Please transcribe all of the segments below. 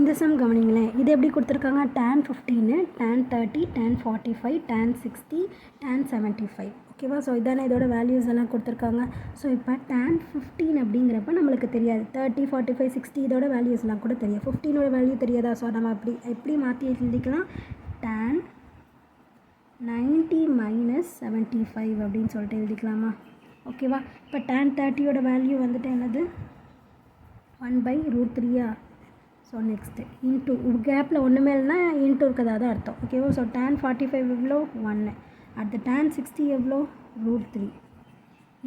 இந்த சம் கவனிங்களேன். இது எப்படி கொடுத்துருக்காங்க? tan 15, tan 30, tan 45, tan 60, tan 75. ஓகேவா? ஸோ இதானே இதோட வேல்யூஸ் எல்லாம் கொடுத்துருக்காங்க. ஸோ இப்போ tan 15 அப்படிங்கிறப்ப நம்மளுக்கு தெரியாது. 30, 45, 60 இதோட வேல்யூஸ்லாம் கூட தெரியும். 15ஓட வேல்யூ தெரியாதா? ஸோ நம்ம எப்படி மாற்றி எழுதிக்கலாம்? tan 90 மைனஸ் 75 அப்படின்னு சொல்லிட்டு எழுதிக்கலாமா? ஓகேவா? இப்போ tan 30ஓட வேல்யூ வந்துட்டு என்னது? 1/√3. ஸோ நெக்ஸ்ட்டு இன்ட்டு கேப்பில் ஒன்றுமே இல்லைனா இன்ட்டு இருக்கிறதா தான் அர்த்தம். ஓகேவா? ஸோ tan 45 எவ்வளோ? 1. அடுத்து tan 60 எவ்வளோ? √3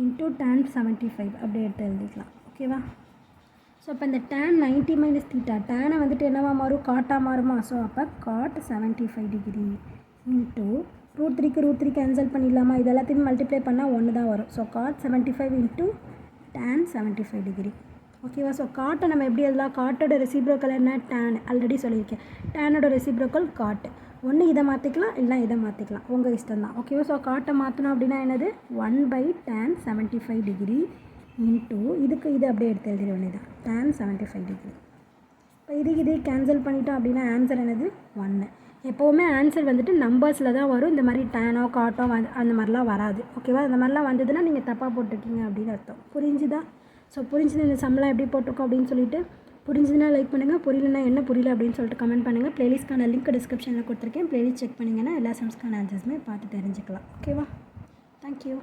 இன்ட்டு tan 75 அப்படியே எடுத்து எழுதிக்கலாம். ஓகேவா? ஸோ அப்போ இந்த tan 90 மைனஸ் தீட்டா டேனை வந்துட்டு என்னவா மாறும்? காட்டாக மாறுமா? ஸோ அப்போ cot 75 டிகிரி இன்ட்டு √3 கேன்சல் பண்ணிடலாமா? இது எல்லாத்தையும் மல்டிப்ளை பண்ணால் 1 தான் வரும். So cot 75 into tan 75 degree. ஓகேவா? ஸோ காட்டை நம்ம எப்படி எழுதலாம்? காட்டோட ரெசிப்ரோக்கல் என்ன? tan. ஆல்ரெடி சொல்லியிருக்கேன். டேனோட ரெசிப்ரோக்கல் காட். ஒன்று இதை மாற்றிக்கலாம், இல்லை இதை மாற்றிக்கலாம், உங்கள் இஷ்டம் தான். ஓகேவா? ஸோ காட்டை மாற்றணும் அப்படின்னா என்னது? 1/tan 75 டிகிரி இன்ட்டு இதுக்கு இது அப்படியே எடுத்து எழுதிட வேண்டியதான், tan 75 டிகிரி. இப்போ இது கேன்சல் பண்ணிட்டோம் அப்படின்னா ஆன்சர் என்னது? 1. எப்போவுமே ஆன்சர் வந்துட்டு நம்பர்ஸில் தான் வரும். இந்த மாதிரி டேனோ காட்டோ அந்த மாதிரிலாம் வராது. ஓகேவா? அந்த மாதிரிலாம் வந்ததுன்னா நீங்கள் தப்பாக போட்டிருக்கீங்க அப்படின்னு அர்த்தம். புரிஞ்சுதா? ஸோ புரிஞ்சுது இந்த சம்லாம் எப்படி போட்டிருக்கோம் அப்படின்னு சொல்லிட்டு. புரிஞ்சுதுன்னா லைக் பண்ணுங்கள், புரியலன்னா என்ன புரியல அப்படின்னு சொல்லிட்டு கமெண்ட் பண்ணுங்கள். ப்ளேலிஸ்ட்கான லிங்க் டிஸ்கிரிப்ஷனில் கொடுத்துருக்கேன். ப்ளேலிஸ்ட் செக் பண்ணிங்கன்னா எல்லா சம்ஸ்க்கான ஆன்சர்ஸுமே பார்த்து தெரிஞ்சுக்கலாம். ஓகேவா? தேங்க்யூ.